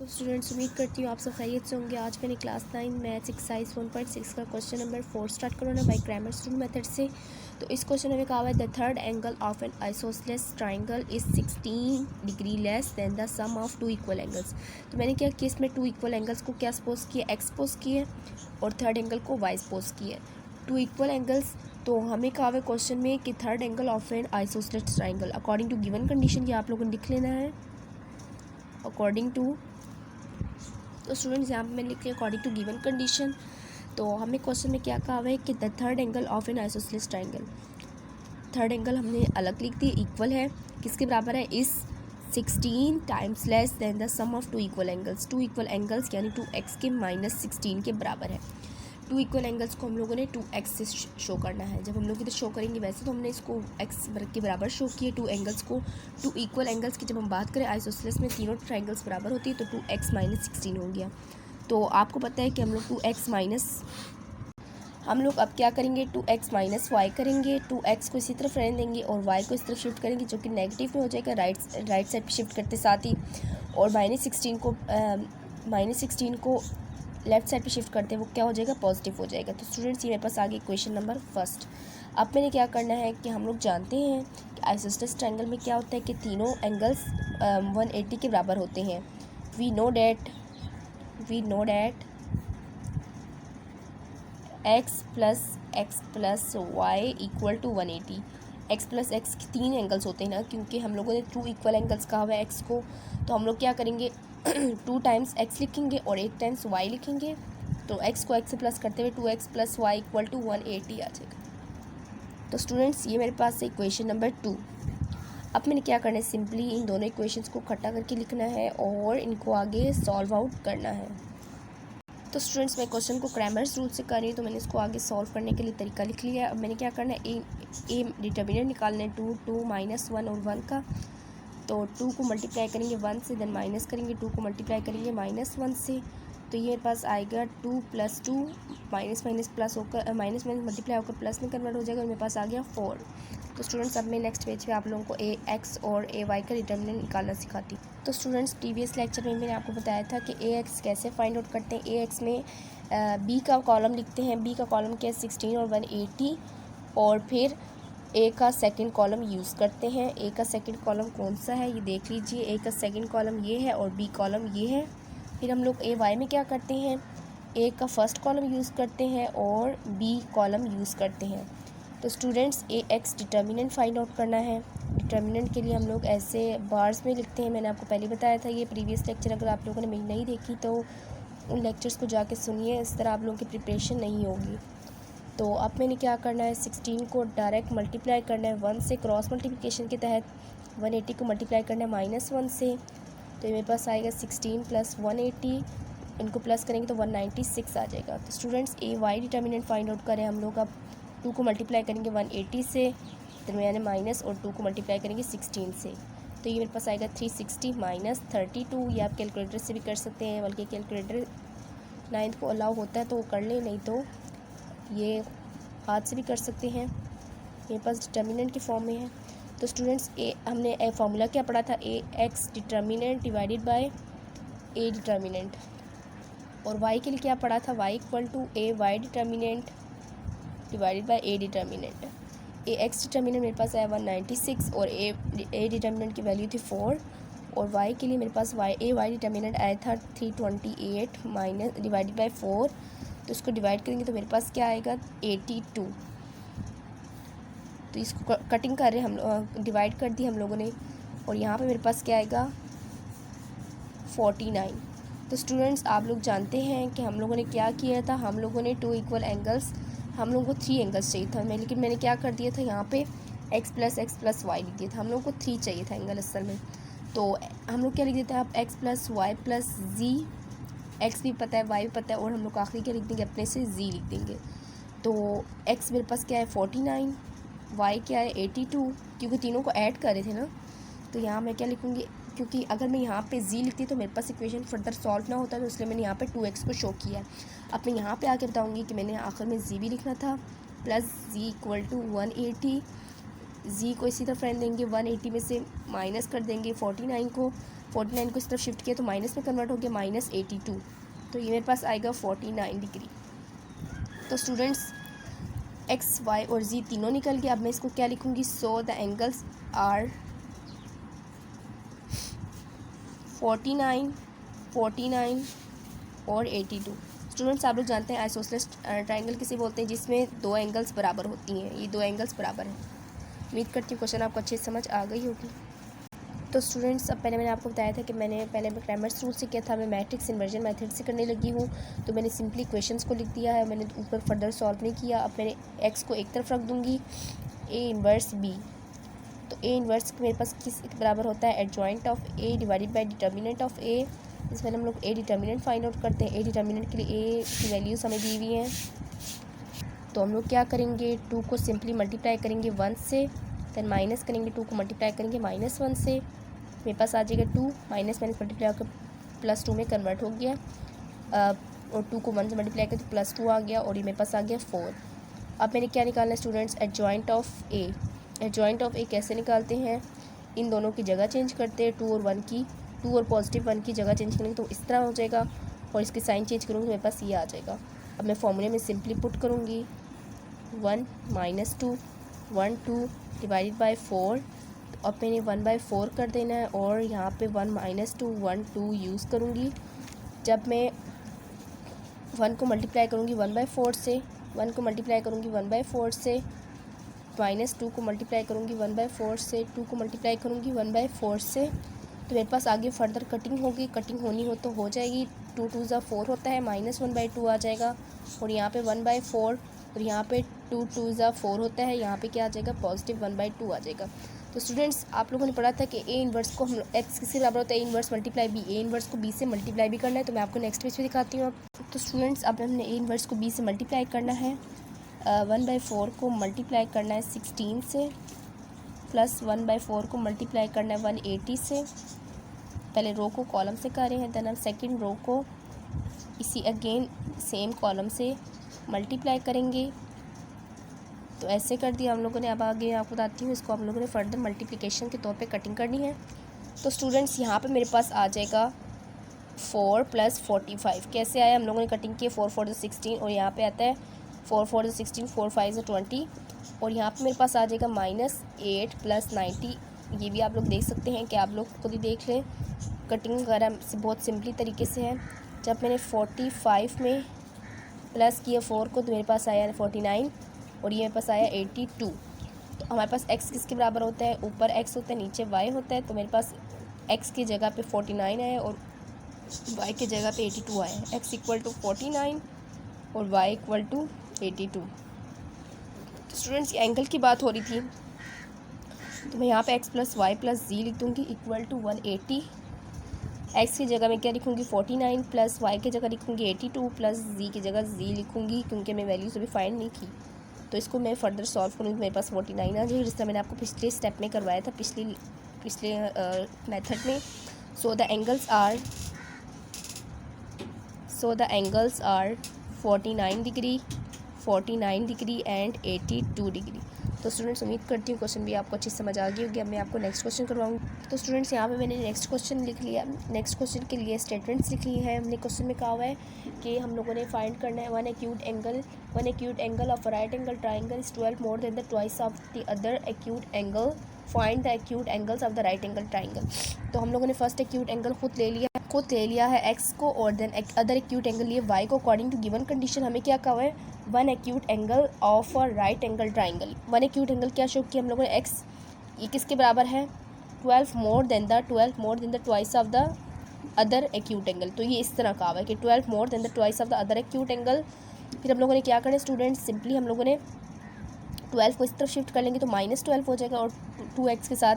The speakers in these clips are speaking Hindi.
तो स्टूडेंट्स उम्मीद करती हूँ आप सब खैरियत से होंगे। आज मैंने क्लास 9 मैथ्स एक्सरसाइज 1.6 का क्वेश्चन नंबर 4 स्टार्ट करूँगा बाई क्रैमर्स रूल मेथड से। तो इस क्वेश्चन में कहा हुआ है the third angle of an isosceles triangle is 16 degree less than the sum of two equal angles. तो मैंने क्या किया, इसमें टू इक्वल एंगल्स को क्या सपोज किया, एक्स सपोज किए और थर्ड एंगल को वाई सपोज किए। टू इक्वल एंगल्स, तो हमें कहा हुआ है क्वेश्चन में कि third angle of an isosceles triangle according to given condition, ये आप लोगों ने लिख लेना है अकॉर्डिंग टू। तो स्टूडेंट्स यहाँ पे मैंने लिख लिया अकॉर्डिंग टू गिवन कंडीशन। तो हमें क्वेश्चन में क्या कहा हुआ है कि the third angle of an isosceles triangle, third angle हमने अलग लिख दी, इक्वल है, किसके बराबर है, इस 16 times less than the sum of two equal angles. Two equal angles यानी 2x के -16 के बराबर है। टू इक्वल एंगल्स को हम लोगों ने 2x से शो करना है। जब हम लोग इधर शो करेंगे वैसे तो हमने इसको x के बराबर शो किए टू एंगल्स को। टू इक्वल एंगल्स की जब हम बात करें आइसोसेलेस में तीनों ट्राइंगल्स बराबर होती है तो 2x - 16 हो गया। तो आपको पता है कि हम लोग 2x माइनस, हम लोग अब क्या करेंगे 2x माइनस वाई करेंगे। 2x को इसी तरफ रहने देंगे और y को इस तरफ शिफ्ट करेंगे जो कि नेगेटिव में हो जाएगा राइट साइड पे शिफ्ट करते साथ ही, और -16 को लेफ्ट साइड पे शिफ्ट करते हैं वो क्या हो जाएगा, पॉजिटिव हो जाएगा। तो स्टूडेंट्स ये मेरे पास आ गई क्वेश्चन नंबर फर्स्ट। अब मैंने क्या करना है कि हम लोग जानते हैं कि आइसोसेलेस ट्रायंगल में क्या होता है कि तीनों एंगल्स 180 के बराबर होते हैं। We know that x plus Y equal to 180। x plus X के तीन एंगल्स होते हैं ना, क्योंकि हम लोगों ने टू इक्वल एंगल्स कहा हुआ है x को, तो हम लोग क्या करेंगे 2 टाइम्स x लिखेंगे और 8 टाइम्स y लिखेंगे। तो x को x से प्लस करते हुए 2x plus Y equal to 180 आ जाएगा। तो स्टूडेंट्स ये मेरे पास है इक्वेशन नंबर 2। अब मैंने क्या करना है, सिंपली इन दोनों इक्वेशंस को इकट्ठा करके लिखना है और इनको आगे सॉल्व आउट करना है। तो स्टूडेंट्स मैं क्वेश्चन को क्रैमर्स रूल से कर रही हूँ तो मैंने इसको आगे सॉल्व करने के लिए तरीका लिख लिया है। अब मैंने क्या करना है, ए डिटर्मिनेंट निकालना है 2 -1 और 1 का। तो 2 को मल्टीप्लाई करेंगे 1 से, देन माइनस करेंगे 2 को मल्टीप्लाई करेंगे -1 से। तो ये मेरे पास आएगा 2 + 2 माइनस प्लस होकर माइनस मल्टीप्लाई होकर प्लस में कन्वर्ट हो जाएगा और मेरे पास आ गया 4। तो स्टूडेंट्स अब मैं नेक्स्ट पेज पे आप लोगों को ए एक्स और ए वाई का डिटर्मिनेंट निकालना सिखाती हूँ। तो स्टूडेंट्स प्रीवियस लेक्चर में मैंने आपको बताया था कि ए एक्स कैसे फाइंड आउट करते हैं। ए एक्स में बी का कॉलम लिखते हैं, बी का कॉलम क्या है 16 और 180, और फिर ए का सेकंड कॉलम यूज़ करते हैं। ए का सेकंड कॉलम कौन सा है ये देख लीजिए, ए का सेकंड कॉलम ये है और बी कॉलम ये है। फिर हम लोग ए वाई में क्या करते हैं, ए का फर्स्ट कॉलम यूज़ करते हैं और बी कॉलम यूज़ करते हैं। तो स्टूडेंट्स ए एक्स डिटर्मिनेंट फाइंड आउट करना है। डिटर्मिनेंट के लिए हम लोग ऐसे बार्स में लिखते हैं, मैंने आपको पहले बताया था ये प्रीवियस लेक्चर, अगर आप लोगों ने मेरी नहीं देखी तो उन लेक्चर्स को जाके सुनिए, इस तरह आप लोगों की प्रिपरेशन नहीं होगी। तो अब मैंने क्या करना है, 16 को डायरेक्ट मल्टीप्लाई करना है 1 से, क्रॉस मल्टीप्लिकेशन के तहत 180 को मल्टीप्लाई करना है -1 से। तो ये मेरे पास आएगा 16 + 180, इनको प्लस करेंगे तो 196 आ जाएगा। तो स्टूडेंट्स ए वाई डिटर्मिनेंट फाइंड आउट करें हम लोग। अब 2 को मल्टीप्लाई करेंगे 180 से, दरमियान माइनस, और 2 को मल्टीप्लाई करेंगे 16 से। तो ये मेरे पास आएगा 360 - 32। ये आप कैलकुलेटर से भी कर सकते हैं, बल्कि कैलकुलेटर 9th को अलाउ होता है तो वो कर लें, नहीं तो ये हाथ से भी कर सकते हैं। मेरे पास डिटर्मिनेंट के फॉर्म में है। तो स्टूडेंट्स हमने फार्मूला क्या पढ़ा था, A X determinant divided by A determinant, और वाई के लिए क्या पढ़ा था, Y equal to A Y determinant divided by A determinant. A X determinant मेरे पास आया 196 और ए डिटर्मिनेंट की वैल्यू थी 4, और वाई के लिए मेरे पास ए वाई डिटर्मिनेंट आया था 328 माइनस डिवाइडेड बाय 4। तो इसको डिवाइड करेंगे तो मेरे पास क्या आएगा 82। तो इसको कटिंग कर रहे हम, डिवाइड कर दी हम लोगों ने, और यहाँ पे मेरे पास क्या आएगा 49। तो स्टूडेंट्स आप लोग जानते हैं कि हम लोगों ने क्या किया था, हम लोगों ने टू इक्वल एंगल्स, हम लोगों को 3 एंगल्स चाहिए था, लेकिन मैंने क्या कर दिया था यहाँ पे x प्लस वाई लिख दिया था। हम लोगों को 3 चाहिए था एंगल असल में, तो हम लोग क्या लिख देते हैं अब x plus Y plus z, x भी पता है y भी पता है, और हम लोग आखिरी क्या लिख देंगे अपने से z लिख देंगे। तो x मेरे पास क्या है 49, y क्या है 82, क्योंकि तीनों को ऐड कर रहे थे ना। तो यहाँ मैं क्या लिखूँगी, क्योंकि अगर मैं यहाँ पे z लिखती तो मेरे पास इक्वेशन फर्दर सॉल्व ना होता, तो इसलिए मैंने यहाँ पे 2x को शो किया। अब मैं यहाँ पे आके बताऊँगी कि मैंने आखिर में z भी लिखना था, plus z equal to 180, z को इसी तरफ रहने देंगे, 180 में से माइनस कर देंगे 49 को, 49 को इस तरफ शिफ्ट किया तो माइनस में कन्वर्ट हो गया, -82। तो ये मेरे पास आएगा 49 डिग्री। तो स्टूडेंट्स एक्स वाई और जी तीनों निकल गए। अब मैं इसको क्या लिखूँगी, सो द एंगल्स आर 49, 49 और 82। स्टूडेंट्स आप लोग जानते हैं आइसोसेलेस ट्राइंगल किसे बोलते हैं, जिसमें दो एंगल्स बराबर होती हैं। ये दो एंगल्स बराबर हैं। उम्मीद करती हूँ क्वेश्चन आपको अच्छे से समझ आ गई होगी। तो स्टूडेंट्स अब मैंने आपको बताया था कि मैंने पहले क्रेमर्स रूल से किया था, मैं मैट्रिक्स इन्वर्जन मेथड से करने लगी हूँ। तो मैंने सिंपली क्वेश्चंस को लिख दिया है, मैंने ऊपर फर्दर सॉल्व नहीं किया। अब मैंने एक्स को एक तरफ रख दूँगी, ए इन्वर्स बी। तो ए इन्वर्स मेरे पास किस बराबर होता है, adjoint of A divided by determinant of A. इसमें हम लोग ए डिटर्मिनेंट फाइंड आउट करते हैं। ए डिटर्मिनेंट के लिए ए की वैल्यूज़ हमें दी हुई हैं। तो हम लोग क्या करेंगे, 2 को सिंपली मल्टीप्लाई करेंगे 1 से, देन माइनस करेंगे, 2 को मल्टीप्लाई करेंगे -1 से, मेरे पास आ जाएगा 2 माइनस मल्टीप्लाई होकर +2 में कन्वर्ट हो गया। और 2 को 1 से मल्टीप्लाई करके +2 आ गया और ये मेरे पास आ गया 4। अब मैंने क्या निकालना है students, adjoint of A. Adjoint of A कैसे निकालते हैं, इन दोनों की जगह चेंज करते हैं, 2 और 1 की, 2 और +1 की जगह चेंज करेंगे तो इस तरह हो जाएगा, और इसकी साइन चेंज करूँगी तो मेरे पास ये आ जाएगा। अब मैं फॉर्मूले में सिंपली पुट करूँगी 1 - 2 1 2 डिवाइडेड बाई 4। अब मैंने 1/4 कर देना है और यहाँ पे 1 - 2 1 2 यूज़ करूँगी। जब मैं 1 को मल्टीप्लाई करूँगी 1/4 से, 1 को मल्टीप्लाई करूँगी 1/4 से, -2 को मल्टीप्लाई करूँगी 1/4 से, 2 को मल्टीप्लाई करूँगी 1/4 से, तो मेरे पास आगे फर्दर कटिंग होगी। कटिंग होनी हो तो हो जाएगी, 2 2 ज़ा 4 होता है, -1/2 आ जाएगा, और यहाँ पे 1/4 और यहाँ पे 2 2 ज़ा 4 होता है, यहाँ पे क्या आ जाएगा, +1/2 आ जाएगा। तो स्टूडेंट्स आप लोगों ने पढ़ा था कि ए इन्वर्स को हम एक्स किससे बराबर होता है, A inverse multiply B. A inverse को बी से मल्टीप्लाई भी करना है, तो मैं आपको नेक्स्ट पेज पे दिखाती हूँ। तो स्टूडेंट्स अब हमने ए इन्वर्स को बी से मल्टीप्लाई करना है। 1/4 को मल्टीप्लाई करना है 16 से, प्लस 1/4 को मल्टीप्लाई करना है 180 से। पहले रो को कॉलम से कर रहे हैं, देन हम सेकेंड रो को इसी अगेन सेम कॉलम से मल्टीप्लाई करेंगे। तो ऐसे कर दिया हम लोगों ने। अब आगे आपको बताती हूँ, इसको हम लोगों ने फर्दर मल्टीप्लिकेशन के तौर पे कटिंग करनी है। तो स्टूडेंट्स यहाँ पे मेरे पास आ जाएगा 4 + 45। कैसे आया, हम लोगों ने कटिंग की 4 4 16, और यहाँ पे आता है 4 4 16 4 5 20, और यहाँ पे मेरे पास आ जाएगा -8 + 90। ये भी आप लोग देख सकते हैं कि आप लोग खुद ही देख लें, कटिंग वगैरह से बहुत सिंपली तरीके से है। जब मैंने 45 में प्लस किया 4 को तो मेरे पास आया 49, और ये मेरे पास आया 82। तो हमारे पास x किसके बराबर होता है, ऊपर x होता है नीचे y होता है। तो मेरे पास x की जगह पे 49 आया और y की जगह पे 82 आया है। x = 49 और y = 82। तो स्टूडेंट्स एंगल की बात हो रही थी, तो मैं यहाँ पे x + y + z लिख दूँगी = 180। x की जगह मैं क्या लिखूँगी 49, प्लस y की जगह लिखूँगी 82, प्लस z की जगह z लिखूँगी, क्योंकि मैं वैल्यूज़ अभी फाइंड नहीं की। तो इसको मैं फर्दर सॉल्व करूँगी, मेरे पास 49 आ जाएगी, जिस तरह मैंने आपको पिछले स्टेप में करवाया था, पिछले मेथड में। So the angles are 49 degree, 49 degree and 82 degree. तो स्टूडेंट्स उम्मीद करती हूँ क्वेश्चन भी आपको अच्छी समझ आ गई होगी। अब मैं आपको नेक्स्ट क्वेश्चन करवाऊँगी। तो स्टूडेंट्स यहाँ पे मैंने नेक्स्ट क्वेश्चन लिख लिया। नेक्स्ट क्वेश्चन के लिए स्टेटमेंट्स लिख ली है। हमने क्वेश्चन में कहा हुआ है कि हम लोगों ने फाइंड करना है one acute angle of right angle triangle is 12 more than the twice of the other acute angle, find the acute angles of the right angle triangle. तो हम लोगों ने फर्स्ट एक्यूट एंगल खुद ले लिया है एक्स को, और देन अदर एक्यूट एंगल लिए वाई को। अकॉर्डिंग टू गिवन कंडीशन हमें क्या कहा हुआ है, one acute angle of a right angle triangle. One acute angle क्या शो किया हम लोगों ने, एक्स ये किसके बराबर है, 12 more than the twice of the other acute angle. तो ये इस तरह कहा हुआ है कि 12 more than the twice of the other acute angle. फिर हम लोगों ने क्या करना है स्टूडेंट्स, सिंपली हम लोगों ने 12 को इस तरफ शिफ्ट कर लेंगे तो -12 हो जाएगा, और 2x के साथ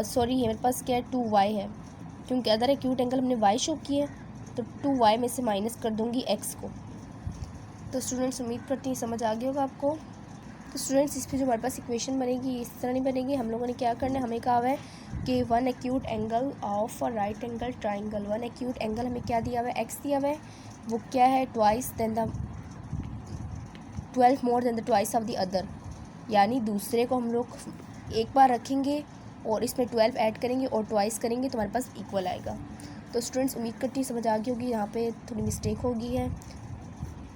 सॉरी मेरे पास क्या है 2y है, क्योंकि अदर एक्यूट एंगल हमने y शो किए, तो 2y में से माइनस कर दूंगी x को। तो स्टूडेंट्स उम्मीद करती हैं समझ आ गया होगा आपको। तो स्टूडेंट्स इस पर जो हमारे पास इक्वेशन बनेगी इस तरह नहीं बनेगी। हम लोगों ने क्या करना है, हमें कहा हुआ है कि one acute angle of a right angle triangle. One acute angle हमें क्या दिया हुआ है, x दिया हुआ है, वो क्या है 12 more than the twice of the other, यानी दूसरे को हम लोग एक बार रखेंगे और इसमें 12 ऐड करेंगे और ट्वाइस करेंगे तो हमारे पास इक्वल आएगा। तो स्टूडेंट्स उम्मीद करती हूँ समझ आ गई होगी, यहाँ पे थोड़ी मिस्टेक हो गई है,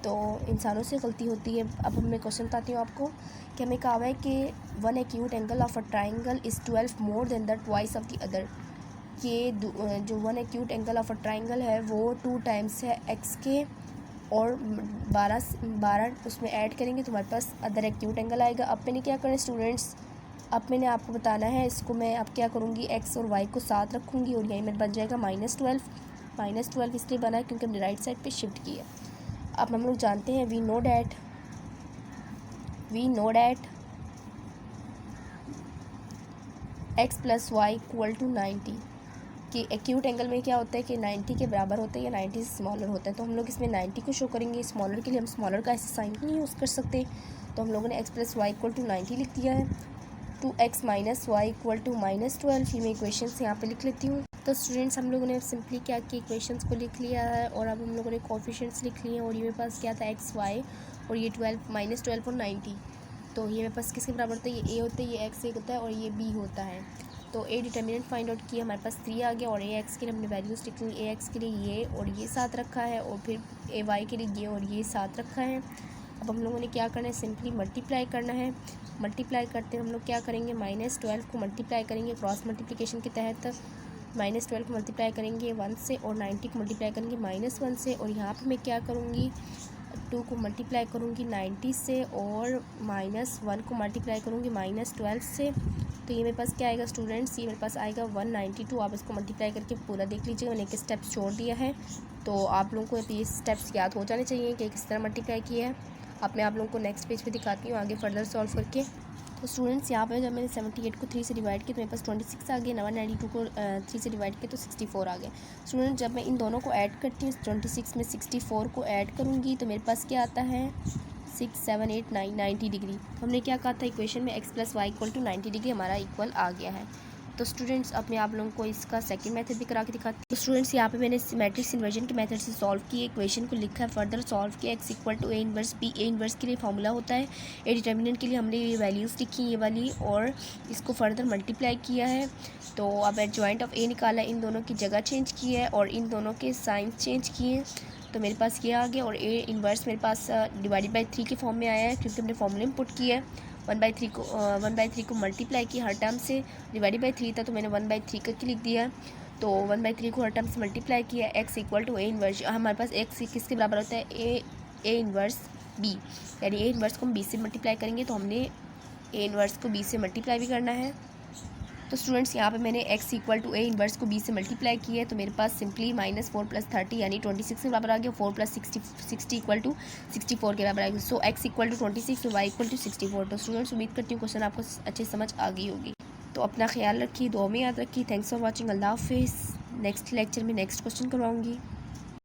तो इंसानों से गलती होती है। अब मैं क्वेश्चन बताती हूँ आपको कि हमें कहा हुआ है कि one acute angle of a triangle is 12 more than the twice of the other. ये जो one acute angle of a triangle है वो 2 टाइम्स है एक्स के, और 12 उसमें ऐड करेंगे तो हमारे पास अदर एक्यूट एंगल आएगा। अब मैंने क्या करना है स्टूडेंट्स, अब मैंने आपको बताना है इसको मैं अब क्या करूँगी, एक्स और वाई को साथ रखूँगी और यहीं मेरे बन जाएगा -12 इसलिए बना है क्योंकि हमने राइट साइड पे शिफ्ट किया। अब हम लोग जानते हैं we know that x + y = 90 कि एक्यूट एंगल में क्या होता है कि 90 के बराबर होता है या 90 से स्मॉलर होता है। तो हम लोग इसमें 90 को शो करेंगे। स्मॉलर के लिए हम स्मॉलर का ऐसे साइन नहीं यूज़ कर सकते, तो हम लोगों ने x + y = 90 लिख दिया है। 2x - y = -12, ये मैं इक्वेशंस यहाँ पे लिख लेती हूँ। तो स्टूडेंट्स हम लोगों ने सिंपली क्या किया, इक्वेशंस को लिख लिया है और अब हम लोगों ने कोफिशिएंट्स लिख लिए हैं। और ये मेरे पास क्या था x y और ये 12 -12 और 90, तो ये मेरे पास किसके बराबर होता है, ये a होता है, ये x होता है और ये b होता है। तो a डिटर्मिनेंट फाइंड आउट किया, हमारे पास 3 आ गया और a x के लिए हमने वैल्यूज़ लिख ली। a x के लिए ये और ये साथ रखा है और फिर a y के लिए ये और ये साथ रखा है। अब हम लोगों ने क्या करना है, सिंपली मल्टीप्लाई करना है। मल्टीप्लाई करते हम लोग क्या करेंगे, -12 को मल्टीप्लाई करेंगे क्रॉस मल्टीप्लिकेशन के तहत। -12 को मल्टीप्लाई करेंगे 1 से और 90 को मल्टीप्लाई करेंगे -1 से, और यहाँ पे मैं क्या करूँगी, 2 को मल्टीप्लाई करूँगी 90 से और -1 को मल्टीप्लाई करूँगी -12 से। तो ये मेरे पास क्या आएगा स्टूडेंट्स, ये मेरे पास आएगा 192। आप इसको मल्टीप्लाई करके पूरा देख लीजिएगा, मैंने एक स्टेप्स छोड़ दिया है, तो आप लोगों को ये स्टेप्स याद हो जाने चाहिए कि किस तरह मल्टीप्लाई किया है। अब मैं आप लोगों को नेक्स्ट पेज पे दिखाती हूँ आगे फर्दर सॉल्व करके। तो स्टूडेंट्स यहाँ पे जब मैंने 78 को 3 से डिवाइड किया तो मेरे पास 26 आ गया, 192 को 3 से डिवाइड किया तो 64 आ गया। स्टूडेंट जब मैं इन दोनों को ऐड करती हूँ, 26 में 64 को ऐड करूँगी तो मेरे पास क्या आता है 6 7 8 9 90 डिग्री। हमने क्या कहा था इक्वेशन में x + y = 90 डिग्री हमारा इक्वल आ गया है। तो स्टूडेंट्स अब मैं आप लोगों को इसका सेकंड मेथड भी करा के दिखाती हूँ। तो स्टूडेंट्स यहाँ पे मैंने मैट्रिक्स इन्वर्जन के मेथड से सॉल्व किए, इक्वेशन को लिखा है, फर्दर सॉल्व किया। x = a inverse b, a inverse के लिए फार्मूला होता है, a डिटर्मिनेंट के लिए हमने ये वैल्यूज़ लिखी ये वाली और इसको फर्दर मल्टीप्लाई किया है। तो अब एडजॉइंट ऑफ a निकाला, इन दोनों की जगह चेंज की है और इन दोनों के साइंस चेंज किए, तो मेरे पास ये आ गया। और a इन्वर्स मेरे पास /3 के फॉर्म में आया है क्योंकि हमने फॉर्मूला इनपुट किया है। 1/3 को मल्टीप्लाई किया हर टर्म से, /3 था तो मैंने 1/3 करके लिख दिया। तो 1/3 को हर टर्म से मल्टीप्लाई किया, x = a इन्वर्स, हमारे पास x किसके बराबर होता है, a इन्वर्स b, यानी a इन्वर्स को हम b से मल्टीप्लाई करेंगे तो हमने a इन्वर्स को b से मल्टीप्लाई भी करना है। तो स्टूडेंट्स यहाँ पे मैंने x = a इन्वर्स को b से मल्टीप्लाई किया है, तो मेरे पास सिंपली -4 + 30 यानी 26 के बराबर आ गया। 4 + 60 = 64 के बराबर आ गया। सो x = 26 y = 64। तो स्टूडेंट्स उम्मीद करती हूँ क्वेश्चन आपको अच्छे समझ आ गई होगी। तो अपना ख्याल रखिए, दुआ में याद रखिए। Thanks for watching. अल्लाह हाफिज़। नेक्स्ट लेक्चर में नेक्स्ट क्वेश्चन करवाऊँगी।